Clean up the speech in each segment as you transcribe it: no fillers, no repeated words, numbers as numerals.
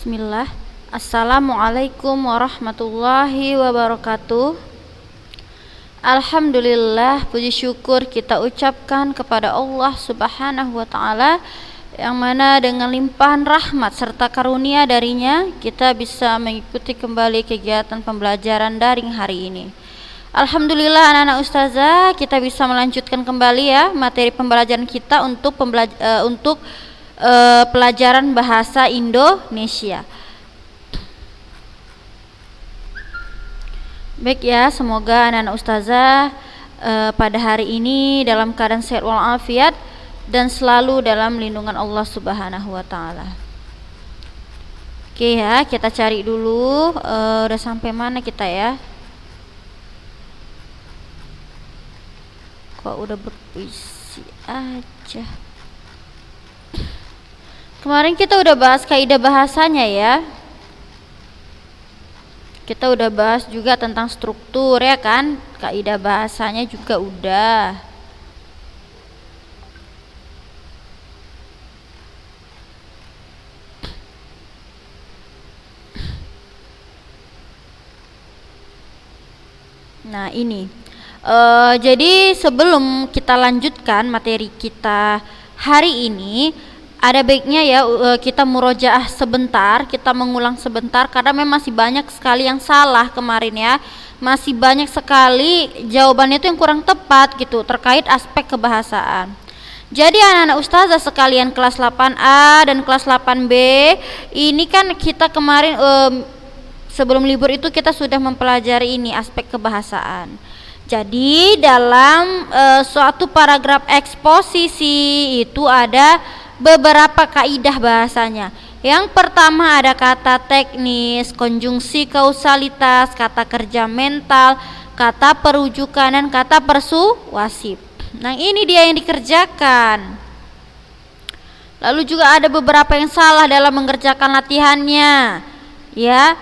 Bismillah. Assalamualaikum warahmatullahi wabarakatuh. Alhamdulillah, puji syukur kita ucapkan kepada Allah Subhanahu wa taala yang mana dengan limpahan rahmat serta karunia darinya kita bisa mengikuti kembali kegiatan pembelajaran daring hari ini. Alhamdulillah anak-anak ustazah, kita bisa melanjutkan kembali ya materi pembelajaran kita untuk pelajaran bahasa Indonesia. Baik ya, semoga anak-anak ustazah pada hari ini dalam keadaan sehat walafiat dan selalu dalam lindungan Allah Subhanahu wa taala. Oke ya, kita cari dulu udah sampai mana kita ya? Kok udah berpuisi aja. Kemarin kita udah bahas kaidah bahasanya ya. Kita udah bahas juga tentang struktur ya kan? Kaidah bahasanya juga udah. Nah ini jadi sebelum kita lanjutkan materi kita hari ini, ada baiknya ya kita murojaah sebentar, kita mengulang sebentar karena memang masih banyak sekali yang salah kemarin ya. Masih banyak sekali jawabannya itu yang kurang tepat gitu terkait aspek kebahasaan. Jadi anak-anak ustazah sekalian kelas 8A dan kelas 8B, ini kan kita kemarin sebelum libur itu kita sudah mempelajari ini aspek kebahasaan. Jadi dalam suatu paragraf eksposisi itu ada beberapa kaidah bahasanya. Yang pertama ada kata teknis, konjungsi kausalitas, kata kerja mental, kata perujukan dan kata persuasif. Nah, ini dia yang dikerjakan. Lalu juga ada beberapa yang salah dalam mengerjakan latihannya. Ya.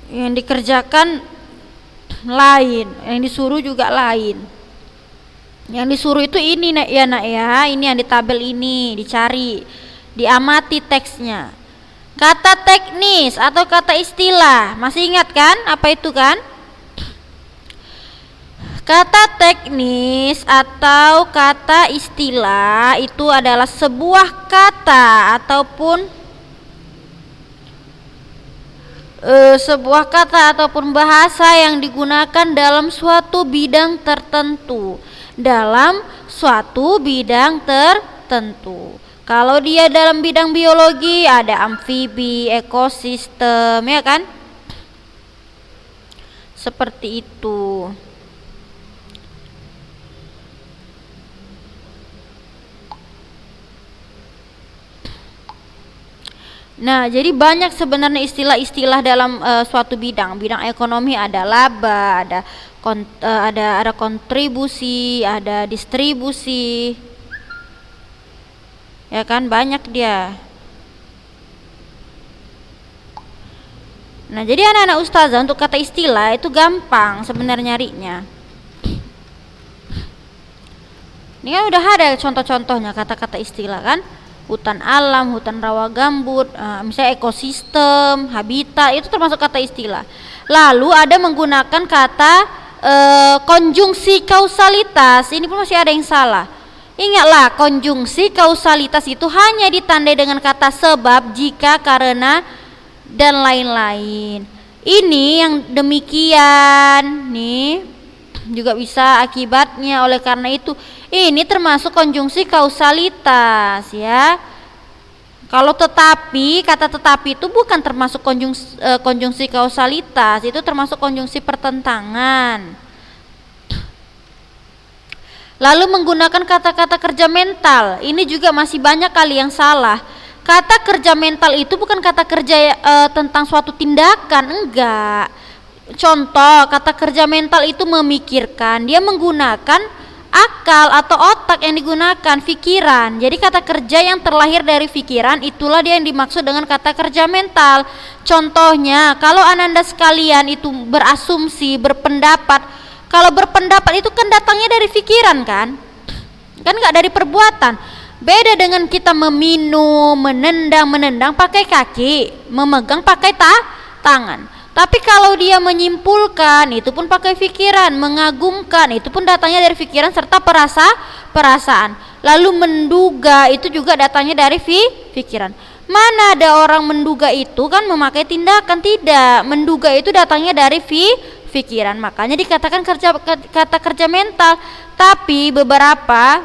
Yang dikerjakan lain, yang disuruh juga lain. Yang disuruh itu ini nak ya, ini yang di tabel ini dicari, diamati teksnya. Kata teknis atau kata istilah, masih ingat kan apa itu kan? Kata teknis atau kata istilah itu adalah sebuah kata ataupun bahasa yang digunakan dalam suatu bidang tertentu. Kalau dia dalam bidang biologi ada amfibi, ekosistem ya kan? Seperti itu. Nah, jadi banyak sebenarnya istilah-istilah dalam suatu bidang. Bidang ekonomi ada laba, ada kontribusi, ada distribusi. Ya kan, banyak dia. Nah, jadi anak-anak ustazah untuk kata istilah itu gampang sebenarnya nyarinya. Ini kan udah ada contoh-contohnya kata-kata istilah kan? Hutan alam, hutan rawa gambut, misalnya ekosistem, habitat, itu termasuk kata istilah. Lalu ada menggunakan kata konjungsi kausalitas, ini pun masih ada yang salah. Ingatlah, konjungsi kausalitas itu hanya ditandai dengan kata sebab, jika, karena, dan lain-lain. Ini yang demikian, nih juga bisa akibatnya. Oleh karena itu ini termasuk konjungsi kausalitas ya. Kalau tetapi, kata tetapi itu bukan termasuk konjungsi kausalitas, itu termasuk konjungsi pertentangan. Lalu menggunakan kata-kata kerja mental, ini juga masih banyak kali yang salah. Kata kerja mental itu bukan kata kerja tentang suatu tindakan, enggak. Contoh, kata kerja mental itu memikirkan, dia menggunakan akal atau otak yang digunakan, pikiran. Jadi kata kerja yang terlahir dari pikiran itulah dia yang dimaksud dengan kata kerja mental. Contohnya, kalau ananda sekalian itu berasumsi, berpendapat, kalau berpendapat itu kan datangnya dari pikiran kan? Kan enggak dari perbuatan. Beda dengan kita meminum, menendang pakai kaki, memegang pakai tangan. Tapi kalau dia menyimpulkan, itu pun pakai pikiran, mengagumkan, itu pun datangnya dari pikiran serta perasaan. Lalu menduga, itu juga datangnya dari pikiran. Mana ada orang menduga itu kan memakai tindakan? Tidak. Menduga itu datangnya dari pikiran. Makanya dikatakan kata kerja mental. Tapi beberapa,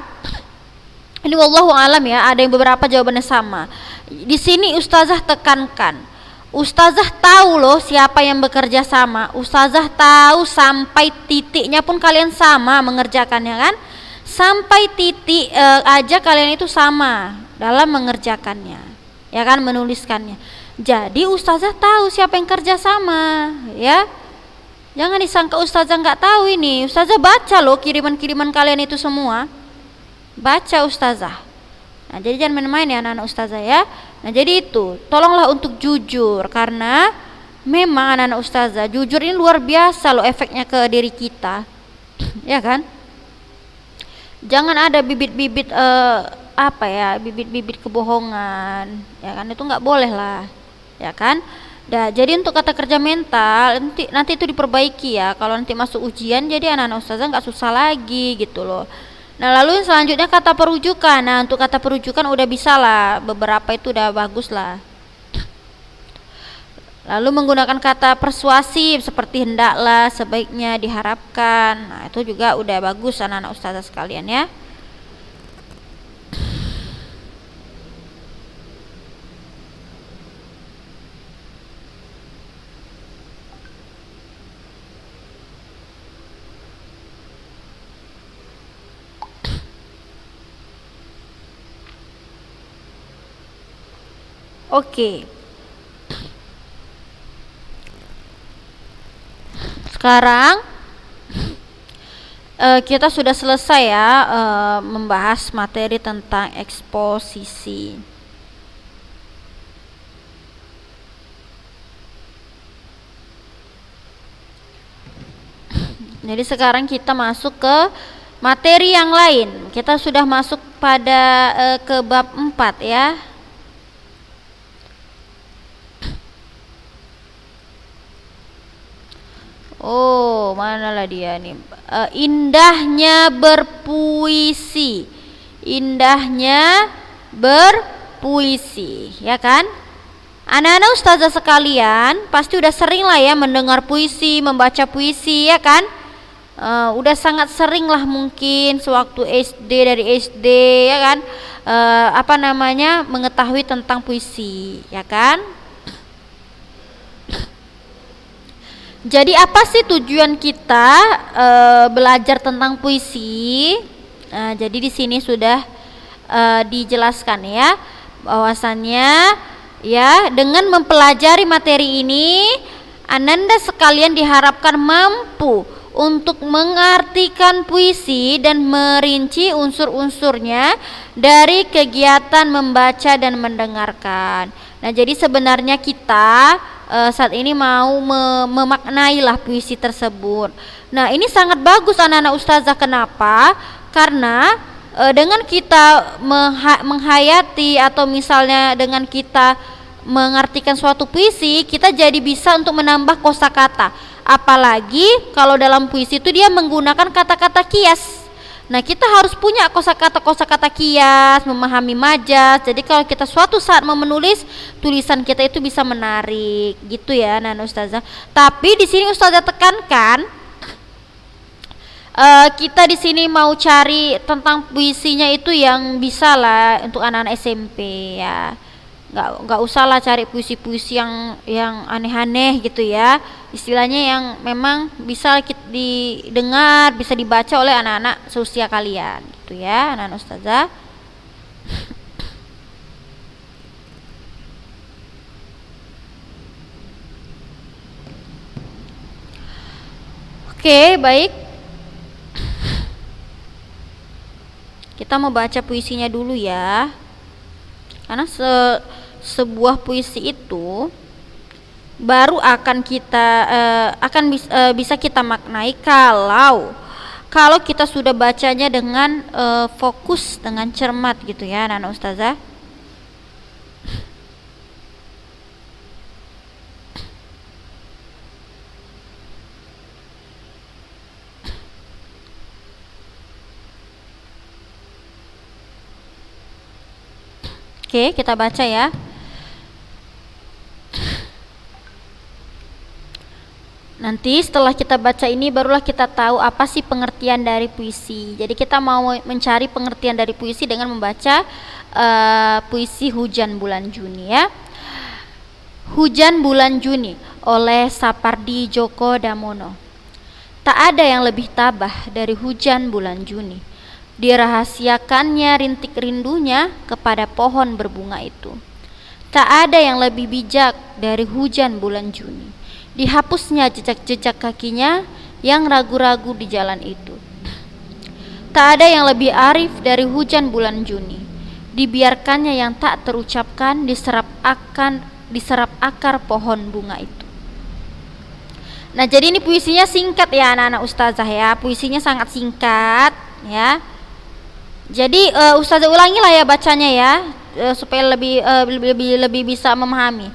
ini wallahu alam ya, ada yang beberapa jawabannya sama. Di sini ustazah tekankan, ustazah tahu loh siapa yang bekerja sama. Ustazah tahu sampai titiknya pun kalian sama mengerjakannya kan. Sampai titik aja kalian itu sama dalam mengerjakannya, ya kan, menuliskannya. Jadi ustazah tahu siapa yang kerja sama, ya. Jangan disangka ustazah nggak tahu ini. Ustazah baca loh kiriman-kiriman kalian itu semua. Baca ustazah. Nah, jadi jangan main-main ya anak-anak ustazah ya. Nah, jadi itu, tolonglah untuk jujur, karena memang anak-anak ustazah jujur ini luar biasa loh efeknya ke diri kita. Ya kan? Jangan ada bibit-bibit bibit-bibit kebohongan, ya kan, itu nggak boleh lah, ya kan. Nah, jadi untuk kata kerja mental nanti itu diperbaiki ya, kalau nanti masuk ujian, jadi anak-anak ustazah nggak susah lagi gitu loh. Nah, lalu selanjutnya kata perujukan. Nah, untuk kata perujukan udah bisa lah, beberapa itu udah bagus lah. Lalu menggunakan kata persuasif seperti hendaklah, sebaiknya, diharapkan. Nah, itu juga udah bagus anak-anak ustazah sekalian ya. Oke. Sekarang kita sudah selesai ya membahas materi tentang eksposisi. Jadi sekarang kita masuk ke materi yang lain. Kita sudah masuk pada ke bab 4 ya. Oh, manalah dia nih? Indahnya berpuisi. Indahnya berpuisi, ya kan? Anak-anak ustazah sekalian pasti udah sering lah ya mendengar puisi, membaca puisi, ya kan? Udah sangat sering lah mungkin sewaktu SD, dari SD, ya kan? Mengetahui tentang puisi, ya kan? Jadi apa sih tujuan kita belajar tentang puisi? Jadi di sini sudah dijelaskan ya, bahwasannya ya dengan mempelajari materi ini, Ananda sekalian diharapkan mampu untuk mengartikan puisi dan merinci unsur-unsurnya dari kegiatan membaca dan mendengarkan. Nah, jadi sebenarnya kita saat ini mau memaknailah puisi tersebut. Nah, ini sangat bagus anak-anak ustazah. Kenapa? Karena dengan kita menghayati atau misalnya dengan kita mengartikan suatu puisi, kita jadi bisa untuk menambah kosakata. Apalagi kalau dalam puisi itu dia menggunakan kata-kata kias. Nah, kita harus punya kosakata kias, memahami majas. Jadi kalau kita suatu saat mau menulis, tulisan kita itu bisa menarik, gitu ya, Nana Ustazah. Tapi di sini Ustazah tekankan, kita di sini mau cari tentang puisinya itu yang bisa lah untuk anak-anak SMP ya. Nggak usah lah cari puisi-puisi yang aneh-aneh gitu ya, istilahnya yang memang bisa didengar, bisa dibaca oleh anak-anak seusia kalian gitu ya, anak-anak ustazah. Oke, baik, kita mau baca puisinya dulu ya, karena sebuah puisi itu baru akan kita bisa kita maknai kalau kita sudah bacanya dengan fokus, dengan cermat gitu ya anak-anak ustazah. Oke, kita baca ya. Nanti setelah kita baca ini barulah kita tahu apa sih pengertian dari puisi. Jadi kita mau mencari pengertian dari puisi dengan membaca puisi Hujan Bulan Juni ya. Hujan Bulan Juni oleh Sapardi Djoko Damono. Tak ada yang lebih tabah dari hujan bulan Juni. Dirahasiakannya rintik rindunya kepada pohon berbunga itu. Tak ada yang lebih bijak dari hujan bulan Juni. Dihapusnya jejak-jejak kakinya yang ragu-ragu di jalan itu. Tak ada yang lebih arif dari hujan bulan Juni. Dibiarkannya yang tak terucapkan diserap akar pohon bunga itu. Nah, jadi ini puisinya singkat ya anak-anak ustazah ya. Puisinya sangat singkat ya. Jadi ustazah ulangi lah ya bacanya ya, supaya lebih bisa memahami.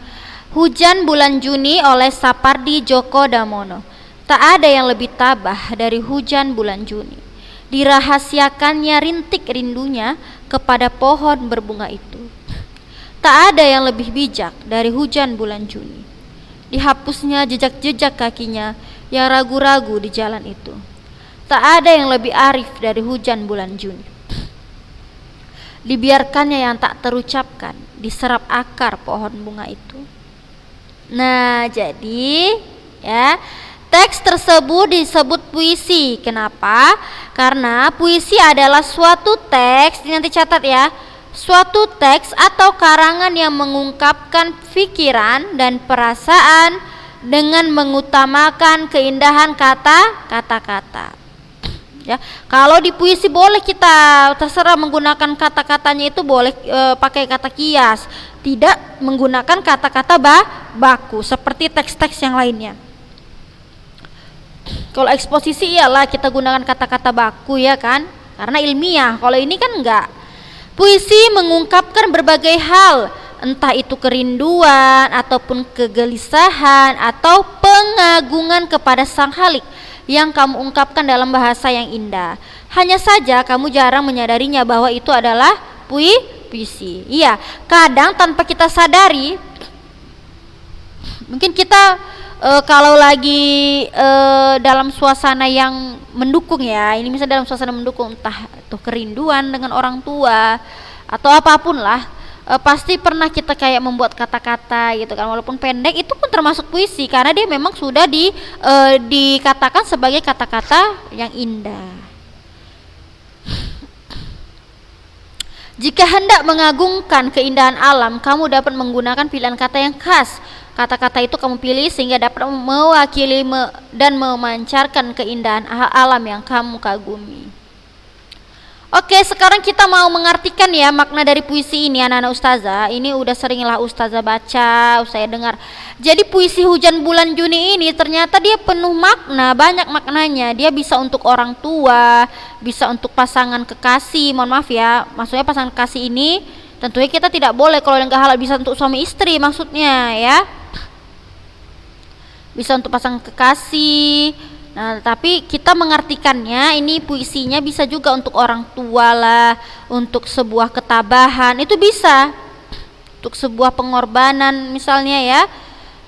Hujan Bulan Juni oleh Sapardi Djoko Damono. Tak ada yang lebih tabah dari hujan bulan Juni. Dirahasiakannya rintik rindunya kepada pohon berbunga itu. Tak ada yang lebih bijak dari hujan bulan Juni. Dihapusnya jejak-jejak kakinya yang ragu-ragu di jalan itu. Tak ada yang lebih arif dari hujan bulan Juni. Dibiarkannya yang tak terucapkan diserap akar pohon bunga itu. Nah, jadi ya, teks tersebut disebut puisi. Kenapa? Karena puisi adalah suatu teks, nanti catat ya, suatu teks atau karangan yang mengungkapkan pikiran dan perasaan dengan mengutamakan keindahan kata-kata. Ya, kalau di puisi boleh kita terserah menggunakan kata-katanya itu boleh pakai kata kias, tidak menggunakan kata-kata baku seperti teks-teks yang lainnya. Kalau eksposisi iyalah kita gunakan kata-kata baku ya kan, karena ilmiah. Kalau ini kan enggak. Puisi mengungkapkan berbagai hal, entah itu kerinduan ataupun kegelisahan atau pengagungan kepada sang halik yang kamu ungkapkan dalam bahasa yang indah. Hanya saja kamu jarang menyadarinya bahwa itu adalah puisi. Iya, kadang tanpa kita sadari, mungkin kita kalau lagi dalam suasana yang mendukung ya, ini misalnya dalam suasana mendukung, entah itu kerinduan dengan orang tua atau apapun lah, pasti pernah kita kayak membuat kata-kata gitu kan, walaupun pendek, itu pun termasuk puisi karena dia memang sudah dikatakan sebagai kata-kata yang indah. Jika hendak mengagungkan keindahan alam, kamu dapat menggunakan pilihan kata yang khas. Kata-kata itu kamu pilih sehingga dapat mewakili dan memancarkan keindahan alam yang kamu kagumi. Oke, sekarang kita mau mengartikan ya makna dari puisi ini anak-anak ustazah. Ini udah seringlah ustazah baca, saya dengar. Jadi puisi Hujan Bulan Juni ini ternyata dia penuh makna, banyak maknanya. Dia bisa untuk orang tua, bisa untuk pasangan kekasih. Mohon maaf ya, maksudnya pasangan kekasih ini tentunya kita tidak boleh kalau yang gak halal, bisa untuk suami istri maksudnya ya. Bisa untuk pasangan kekasih. Nah, tapi kita mengartikannya ini puisinya bisa juga untuk orang tua lah, untuk sebuah ketabahan, itu bisa. Untuk sebuah pengorbanan misalnya ya,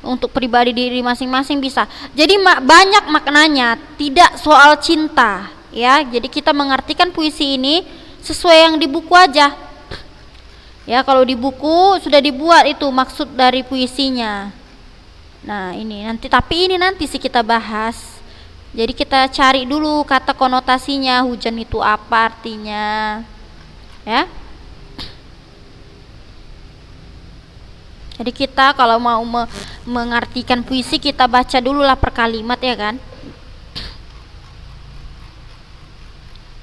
untuk pribadi diri masing-masing bisa. Jadi banyak maknanya, tidak soal cinta ya. Jadi kita mengartikan puisi ini sesuai yang di buku aja. Ya, kalau di buku sudah dibuat itu maksud dari puisinya. Nah, ini nanti sih kita bahas. Jadi kita cari dulu kata konotasinya, hujan itu apa artinya, ya. Jadi kita kalau mau mengartikan puisi, kita baca dulu lah per kalimat ya kan.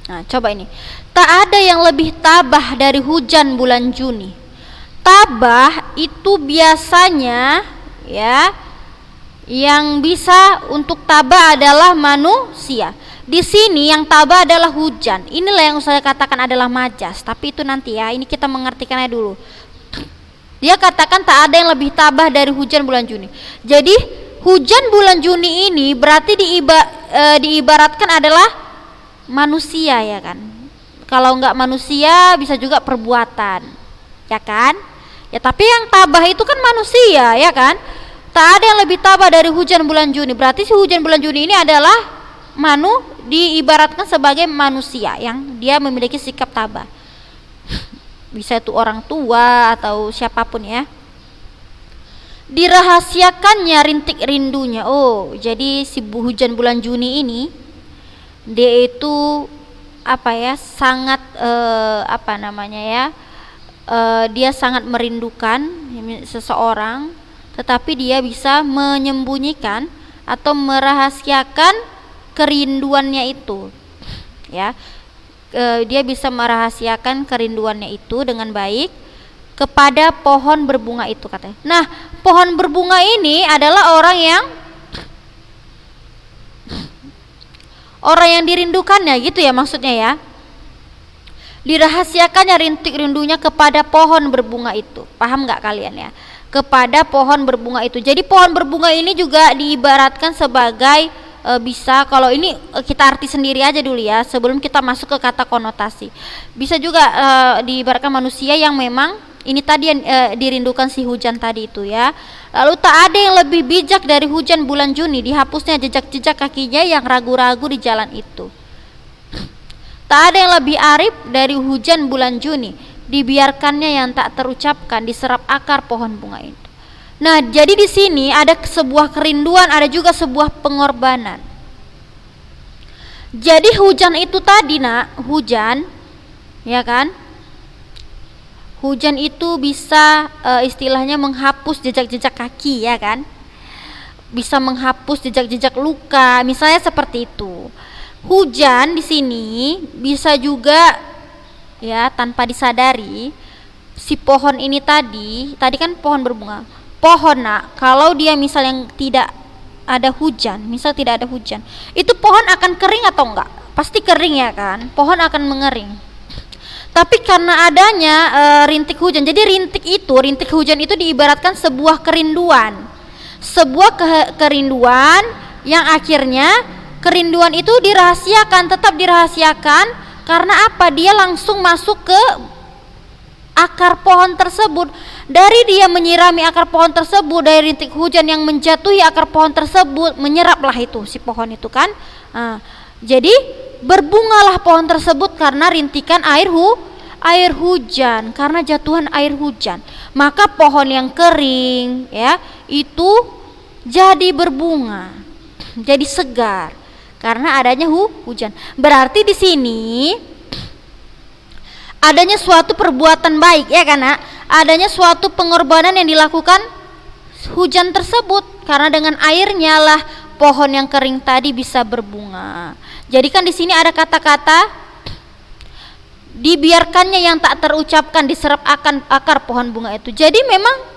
Nah, coba ini. Tak ada yang lebih tabah dari hujan bulan Juni. Tabah itu biasanya ya, yang bisa untuk tabah adalah manusia. Di sini yang tabah adalah hujan. Inilah yang saya katakan adalah majas. Tapi itu nanti ya. Ini kita mengartikannya dulu. Dia katakan tak ada yang lebih tabah dari hujan bulan Juni. Jadi hujan bulan Juni ini berarti diibaratkan adalah manusia ya kan. Kalau nggak manusia bisa juga perbuatan, ya kan? Ya tapi yang tabah itu kan manusia ya kan. Tak ada yang lebih tabah dari hujan bulan Juni. Berarti si hujan bulan Juni ini adalah diibaratkan sebagai manusia yang dia memiliki sikap tabah. Bisa itu orang tua atau siapapun ya. Dirahasiakannya rintik rindunya. Oh, jadi si hujan bulan Juni ini dia itu sangat dia sangat merindukan seseorang, tetapi dia bisa menyembunyikan atau merahasiakan kerinduannya itu ya. Dia bisa merahasiakan kerinduannya itu dengan baik kepada pohon berbunga itu katanya. Nah, pohon berbunga ini adalah orang yang dirindukannya gitu ya maksudnya ya. Dirahasiakannya rintik rindunya kepada pohon berbunga itu. Paham nggak kalian ya? Kepada pohon berbunga itu. Jadi pohon berbunga ini juga diibaratkan sebagai bisa, kalau ini kita arti sendiri aja dulu ya sebelum kita masuk ke kata konotasi. Bisa juga diibaratkan manusia yang memang ini tadi yang dirindukan si hujan tadi itu ya. Lalu tak ada yang lebih bijak dari hujan bulan Juni, dihapusnya jejak-jejak kakinya yang ragu-ragu di jalan itu. Tak ada yang lebih arif dari hujan bulan Juni, dibiarkannya yang tak terucapkan diserap akar pohon bunga itu. Nah, jadi di sini ada sebuah kerinduan, ada juga sebuah pengorbanan. Jadi hujan itu tadi hujan, ya kan? Hujan itu bisa istilahnya menghapus jejak-jejak kaki, ya kan? Bisa menghapus jejak-jejak luka, misalnya seperti itu. Hujan di sini bisa juga ya tanpa disadari si pohon ini tadi kan pohon berbunga. Pohon kalau dia misalnya tidak ada hujan, itu pohon akan kering atau enggak? Pasti kering ya kan, pohon akan mengering. Tapi karena adanya rintik hujan, jadi rintik hujan itu diibaratkan sebuah kerinduan, kerinduan yang akhirnya kerinduan itu tetap dirahasiakan karena apa? Dia langsung masuk ke akar pohon tersebut. Dari dia menyirami akar pohon tersebut, dari rintik hujan yang menjatuhi akar pohon tersebut, menyeraplah itu si pohon itu kan. Jadi berbungalah pohon tersebut karena rintikan air hujan, karena jatuhan air hujan. Maka pohon yang kering ya itu jadi berbunga, jadi segar karena adanya hujan. Berarti di sini adanya suatu perbuatan baik ya kan, adanya suatu pengorbanan yang dilakukan hujan tersebut, karena dengan airnya lah pohon yang kering tadi bisa berbunga. Jadi kan di sini ada kata-kata dibiarkannya yang tak terucapkan diserap akan akar pohon bunga itu. Jadi memang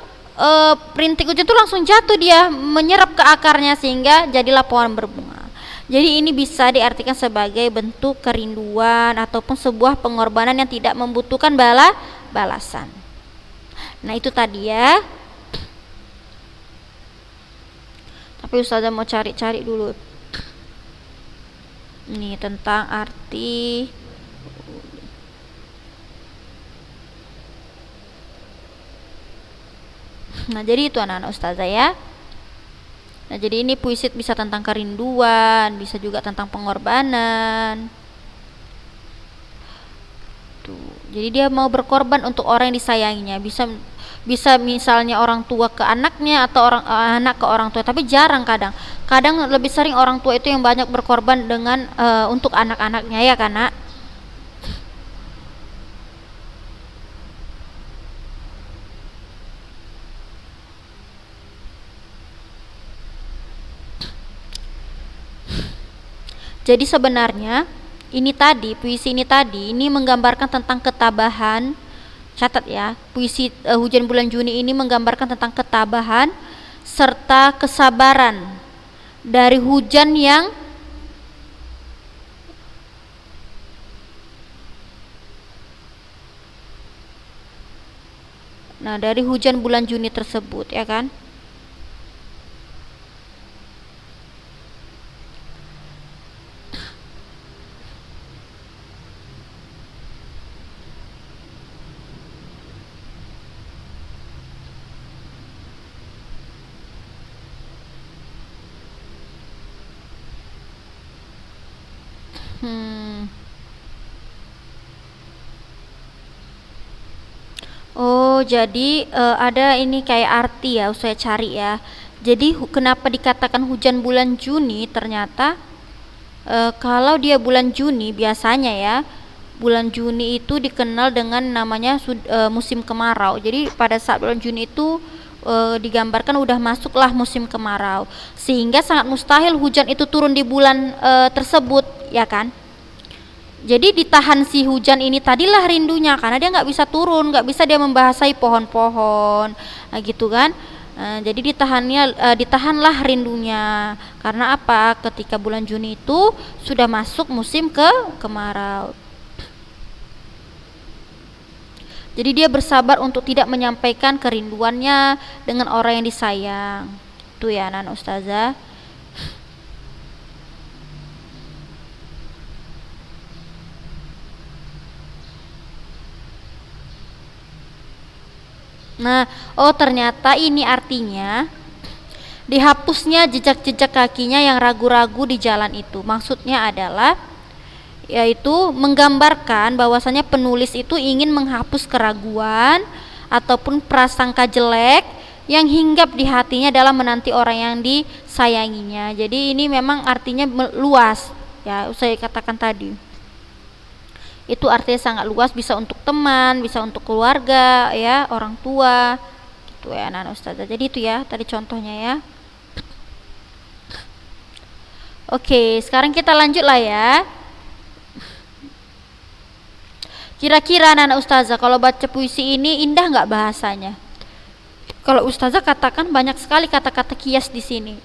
rintik hujan itu langsung jatuh, dia menyerap ke akarnya sehingga jadilah pohon berbunga. Jadi ini bisa diartikan sebagai bentuk kerinduan ataupun sebuah pengorbanan yang tidak membutuhkan balasan. Nah itu tadi ya. Tapi Ustazah mau cari-cari dulu ini tentang arti. Nah jadi itu anak-anak Ustazah ya. Nah jadi ini puisi bisa tentang kerinduan, bisa juga tentang pengorbanan. Tuh, jadi dia mau berkorban untuk orang yang disayanginya. Bisa misalnya orang tua ke anaknya atau anak ke orang tua, tapi jarang kadang lebih sering orang tua itu yang banyak berkorban dengan untuk anak-anaknya ya kan nak. Jadi sebenarnya puisi ini tadi menggambarkan tentang ketabahan. Catat ya, puisi Hujan Bulan Juni ini menggambarkan tentang ketabahan serta kesabaran dari hujan yang Nah, dari hujan bulan Juni tersebut, ya kan? Hmm. Oh, jadi ada ini kayak arti ya, saya cari ya. Jadi kenapa dikatakan hujan bulan Juni? Ternyata kalau dia bulan Juni biasanya ya, bulan Juni itu dikenal dengan namanya musim kemarau. Jadi pada saat bulan Juni itu digambarkan udah masuklah musim kemarau, sehingga sangat mustahil hujan itu turun di bulan tersebut, ya kan? Jadi ditahan si hujan ini tadilah rindunya, karena dia nggak bisa turun, nggak bisa dia membahasai pohon-pohon, nah, gitu kan. Jadi ditahanlah rindunya. Karena apa? Ketika bulan Juni itu sudah masuk musim kemarau. Jadi dia bersabar untuk tidak menyampaikan kerinduannya dengan orang yang disayang. Itu ya anak ustazah. Nah, oh ternyata ini artinya dihapusnya jejak-jejak kakinya yang ragu-ragu di jalan itu. Maksudnya adalah yaitu menggambarkan bahwasanya penulis itu ingin menghapus keraguan ataupun prasangka jelek yang hinggap di hatinya dalam menanti orang yang disayanginya. Jadi ini memang artinya luas ya, saya katakan tadi. Itu artinya sangat luas, bisa untuk teman, bisa untuk keluarga ya, orang tua gitu ya anak ustazah. Jadi itu ya tadi contohnya ya. Oke, sekarang kita lanjut lah ya. Kira-kira anak ustazah kalau baca puisi ini indah nggak bahasanya? Kalau ustazah katakan banyak sekali kata-kata kias di sini,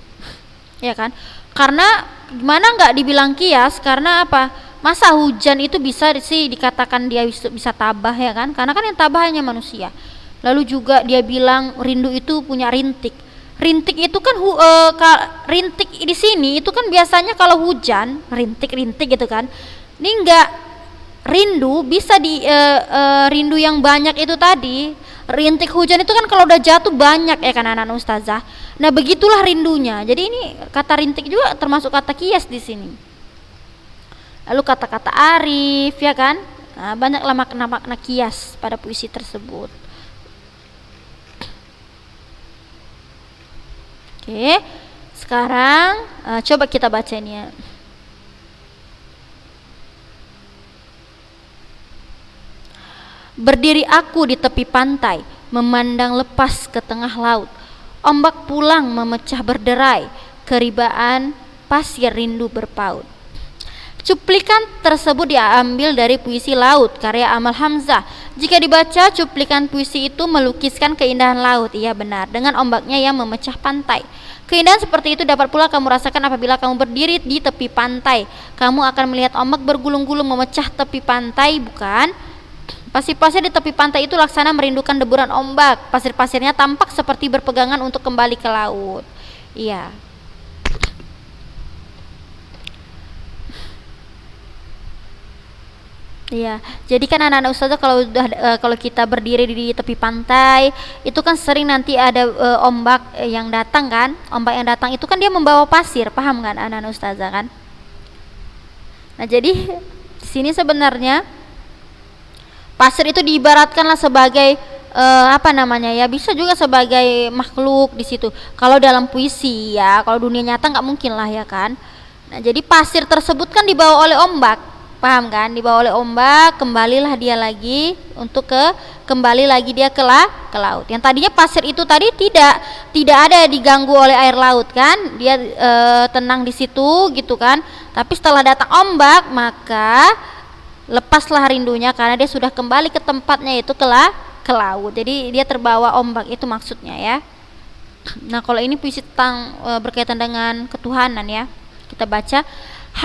ya kan? Karena gimana nggak dibilang kias? Karena apa? Masa hujan itu bisa sih dikatakan dia bisa tabah, ya kan? Karena kan yang tabah hanya manusia. Lalu juga dia bilang rindu itu punya rintik. Rintik itu kan rintik di sini itu kan biasanya kalau hujan rintik-rintik gitu kan. Ini enggak, rindu bisa rindu yang banyak itu tadi. Rintik hujan itu kan kalau udah jatuh banyak, ya kan anak ustazah. Nah begitulah rindunya. Jadi ini kata rintik juga termasuk kata kias di sini. Lalu kata-kata arif, ya kan. Nah, banyaklah makna-makna kias pada puisi tersebut. Oke, sekarang coba kita baca ini ya. Berdiri aku di tepi pantai, memandang lepas ke tengah laut. Ombak pulang memecah berderai, keribaan pasir rindu berpaut. Cuplikan tersebut diambil dari puisi Laut karya Amal Hamzah. Jika dibaca, cuplikan puisi itu melukiskan keindahan laut. Iya benar, dengan ombaknya yang memecah pantai. Keindahan seperti itu dapat pula kamu rasakan apabila kamu berdiri di tepi pantai. Kamu akan melihat ombak bergulung-gulung memecah tepi pantai, bukan? Pasir-pasir di tepi pantai itu laksana merindukan deburan ombak. Pasir-pasirnya tampak seperti berpegangan untuk kembali ke laut. Iya. Iya, jadi kan anak-anak ustazah kalau kita berdiri di tepi pantai, itu kan sering nanti ada ombak yang datang kan? Ombak yang datang itu kan dia membawa pasir, paham kan anak-anak ustazah kan? Nah, jadi di sini sebenarnya pasir itu diibaratkanlah sebagai apa namanya ya, bisa juga sebagai makhluk di situ. Kalau dalam puisi ya, kalau dunia nyata nggak mungkin lah ya kan. Nah, jadi pasir tersebut kan dibawa oleh ombak, paham kan? Dibawa oleh ombak, kembalilah dia lagi untuk kembali lagi dia ke laut. Yang tadinya pasir itu tadi tidak ada diganggu oleh air laut kan? Dia tenang di situ gitu kan. Tapi setelah datang ombak, maka lepaslah rindunya karena dia sudah kembali ke tempatnya, yaitu ke laut. Jadi dia terbawa ombak, itu maksudnya ya. Nah, kalau ini puisi tentang berkaitan dengan ketuhanan ya. Kita baca,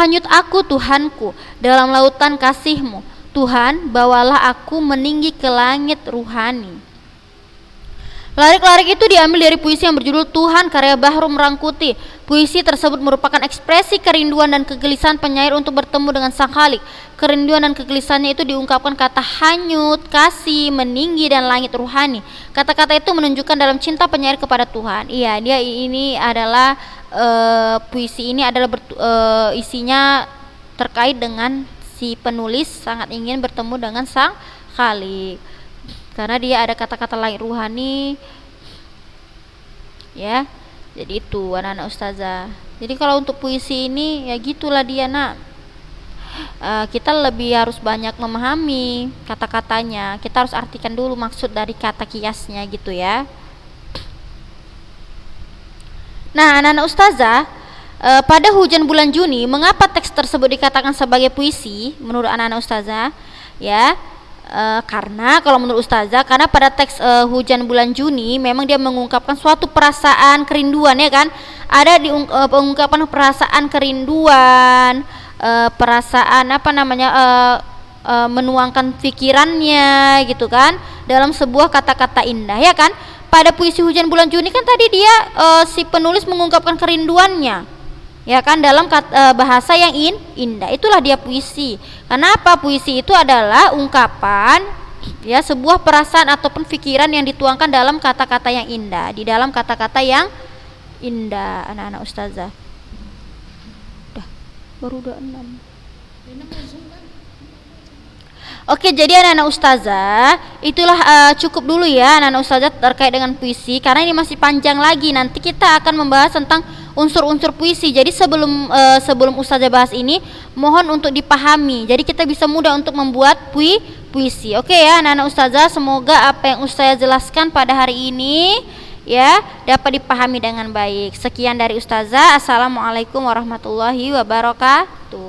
hanyut aku Tuhanku dalam lautan kasih-Mu. Tuhan, bawalah aku meninggi ke langit ruhani. Larik-larik itu diambil dari puisi yang berjudul Tuhan karya Bahru Merangkuti. Puisi tersebut merupakan ekspresi kerinduan dan kegelisahan penyair untuk bertemu dengan Sang Khalik. Kerinduan dan kegelisahannya itu diungkapkan kata hanyut, kasih, meninggi, dan langit ruhani. Kata-kata itu menunjukkan dalam cinta penyair kepada Tuhan. Iya, dia ini adalah puisi ini adalah isinya terkait dengan si penulis sangat ingin bertemu dengan Sang Khalik. Karena dia ada kata-kata langit ruhani, ya. Jadi itu anak-anak ustazah. Jadi kalau untuk puisi ini ya gitulah dia nak. Kita lebih harus banyak memahami kata-katanya. Kita harus artikan dulu maksud dari kata kiasnya gitu ya. Nah anak-anak ustazah, pada hujan bulan Juni, mengapa teks tersebut dikatakan sebagai puisi menurut anak-anak ustazah? Ya, karena kalau menurut ustazah, karena pada teks hujan bulan Juni memang dia mengungkapkan suatu perasaan kerinduan ya kan, ada di pengungkapan perasaan kerinduan, perasaan apa namanya, menuangkan pikirannya gitu kan dalam sebuah kata-kata indah ya kan. Pada puisi hujan bulan Juni kan tadi dia si penulis mengungkapkan kerinduannya ya kan dalam bahasa yang indah. Itulah dia puisi. Kenapa? Puisi itu adalah ungkapan ya sebuah perasaan ataupun pikiran yang dituangkan dalam kata-kata yang indah, di dalam kata-kata yang indah anak-anak ustazah. Baru udah 6. Oke, jadi anak-anak ustazah, itulah cukup dulu ya anak-anak ustazah terkait dengan puisi, karena ini masih panjang lagi. Nanti kita akan membahas tentang unsur-unsur puisi. Jadi sebelum ustazah bahas ini, mohon untuk dipahami. Jadi kita bisa mudah untuk membuat puisi. Oke ya anak-anak ustazah, semoga apa yang ustazah jelaskan pada hari ini ya dapat dipahami dengan baik. Sekian dari ustazah. Assalamualaikum warahmatullahi wabarakatuh.